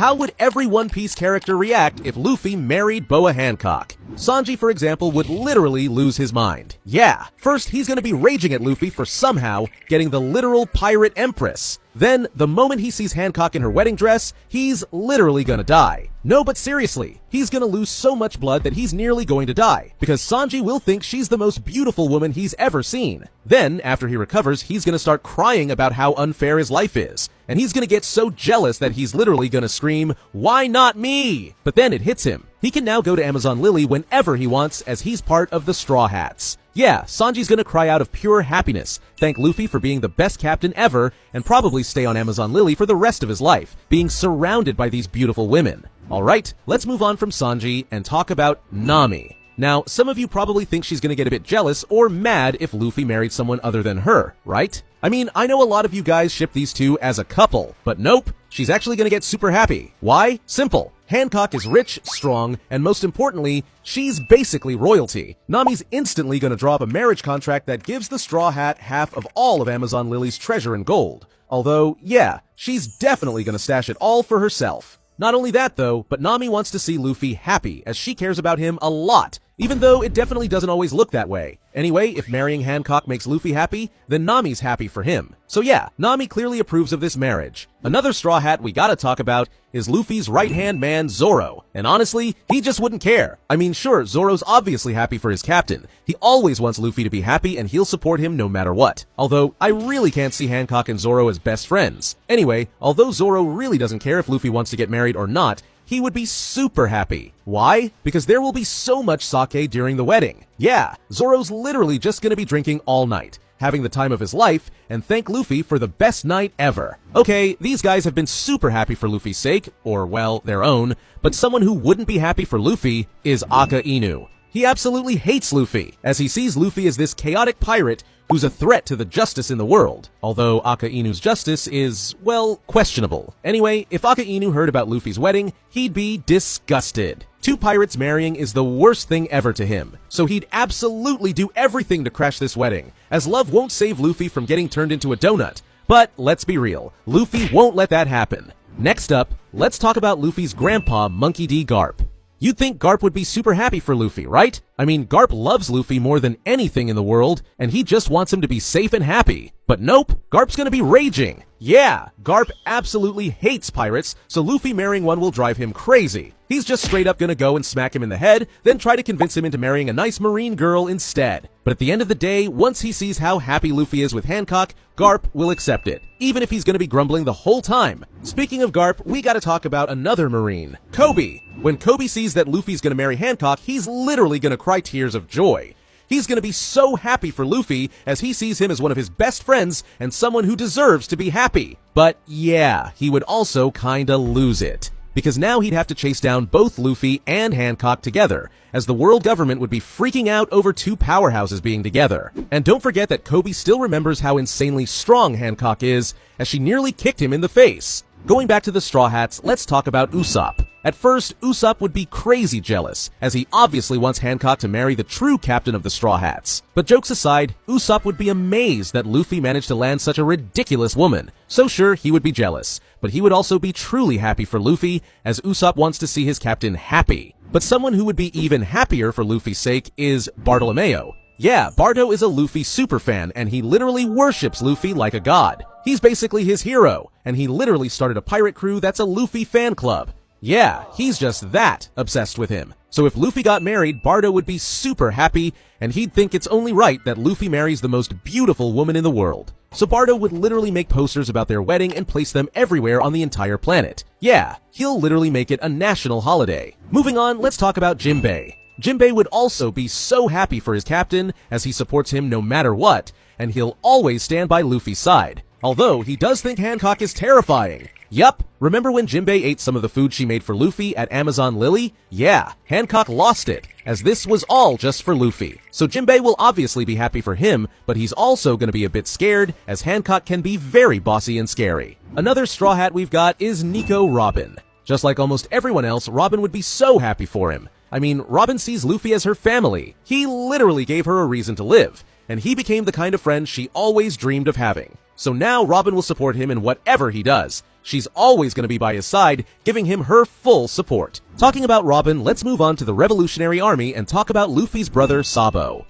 How would every One Piece character react if Luffy married Boa Hancock? Sanji, for example, would literally lose his mind. Yeah, first he's gonna be raging at Luffy for somehow getting the literal pirate empress. Then, the moment he sees Hancock in her wedding dress, he's literally gonna die. No, but seriously, he's gonna lose so much blood that he's nearly going to die, because Sanji will think she's the most beautiful woman he's ever seen. Then, after he recovers, he's gonna start crying about how unfair his life is. And he's gonna get so jealous that he's literally gonna scream, "Why not me?" But then it hits him. He can now go to Amazon Lily whenever he wants, as he's part of the Straw Hats. Yeah, Sanji's gonna cry out of pure happiness, thank Luffy for being the best captain ever, and probably stay on Amazon Lily for the rest of his life, being surrounded by these beautiful women. Alright, let's move on from Sanji and talk about Nami. Now, some of you probably think she's gonna get a bit jealous or mad if Luffy married someone other than her, right? I mean, I know a lot of you guys ship these two as a couple, but nope, she's actually gonna get super happy. Why? Simple. Hancock is rich, strong, and most importantly, she's basically royalty. Nami's instantly gonna draw up a marriage contract that gives the Straw Hat half of all of Amazon Lily's treasure and gold. Although, yeah, she's definitely gonna stash it all for herself. Not only that though, but Nami wants to see Luffy happy, as she cares about him a lot, even though it definitely doesn't always look that way. Anyway, if marrying Hancock makes Luffy happy, then Nami's happy for him. So yeah, Nami clearly approves of this marriage. Another Straw Hat we gotta talk about is Luffy's right-hand man, Zoro. And honestly, he just wouldn't care. I mean, sure, Zoro's obviously happy for his captain. He always wants Luffy to be happy and he'll support him no matter what. Although, I really can't see Hancock and Zoro as best friends. Anyway, although Zoro really doesn't care if Luffy wants to get married or not, he would be super happy. Why? Because there will be so much sake during the wedding. Yeah, Zoro's literally just gonna be drinking all night, having the time of his life, and thank Luffy for the best night ever. Okay, these guys have been super happy for Luffy's sake, or well, their own, but someone who wouldn't be happy for Luffy is Aka Inu. He absolutely hates Luffy, as he sees Luffy as this chaotic pirate who's a threat to the justice in the world. Although Aka Inu's justice is, well, questionable. Anyway, if Aka Inu heard about Luffy's wedding, he'd be disgusted. Two pirates marrying is the worst thing ever to him, so he'd absolutely do everything to crash this wedding, as love won't save Luffy from getting turned into a donut. But let's be real, Luffy won't let that happen. Next up, let's talk about Luffy's grandpa, Monkey D. Garp. You'd think Garp would be super happy for Luffy, right? I mean, Garp loves Luffy more than anything in the world, and he just wants him to be safe and happy. But nope, Garp's gonna be raging. Yeah, Garp absolutely hates pirates, so Luffy marrying one will drive him crazy. He's just straight up gonna go and smack him in the head, then try to convince him into marrying a nice marine girl instead. But at the end of the day, once he sees how happy Luffy is with Hancock, Garp will accept it, even if he's gonna be grumbling the whole time. Speaking of Garp, we gotta talk about another marine, Koby. When Koby sees that Luffy's gonna marry Hancock, he's literally gonna cry tears of joy. He's gonna be so happy for Luffy, as he sees him as one of his best friends and someone who deserves to be happy. But yeah, he would also kinda lose it, because now he'd have to chase down both Luffy and Hancock together, as the world government would be freaking out over two powerhouses being together. And don't forget that Koby still remembers how insanely strong Hancock is, as she nearly kicked him in the face. Going back to the Straw Hats, let's talk about Usopp. At first, Usopp would be crazy jealous, as he obviously wants Hancock to marry the true captain of the Straw Hats. But jokes aside, Usopp would be amazed that Luffy managed to land such a ridiculous woman. So sure, he would be jealous, but he would also be truly happy for Luffy, as Usopp wants to see his captain happy. But someone who would be even happier for Luffy's sake is Bartolomeo. Yeah, Bardo is a Luffy superfan, and he literally worships Luffy like a god. He's basically his hero, and he literally started a pirate crew that's a Luffy fan club. Yeah, he's just that obsessed with him. So if Luffy got married, Bardo would be super happy, and he'd think it's only right that Luffy marries the most beautiful woman in the world. So Bardo would literally make posters about their wedding and place them everywhere on the entire planet. Yeah, he'll literally make it a national holiday. Moving on, let's talk about Jinbei. Jinbei would also be so happy for his captain, as he supports him no matter what, and he'll always stand by Luffy's side. Although, he does think Hancock is terrifying. Yup, remember when Jinbei ate some of the food she made for Luffy at Amazon Lily? Yeah, Hancock lost it, as this was all just for Luffy. So Jinbei will obviously be happy for him, but he's also gonna be a bit scared, as Hancock can be very bossy and scary. Another Straw Hat we've got is Nico Robin. Just like almost everyone else, Robin would be so happy for him. I mean, Robin sees Luffy as her family. He literally gave her a reason to live, and he became the kind of friend she always dreamed of having. So now Robin will support him in whatever he does. She's always going to be by his side, giving him her full support. Talking about Robin, let's move on to the Revolutionary Army and talk about Luffy's brother, Sabo.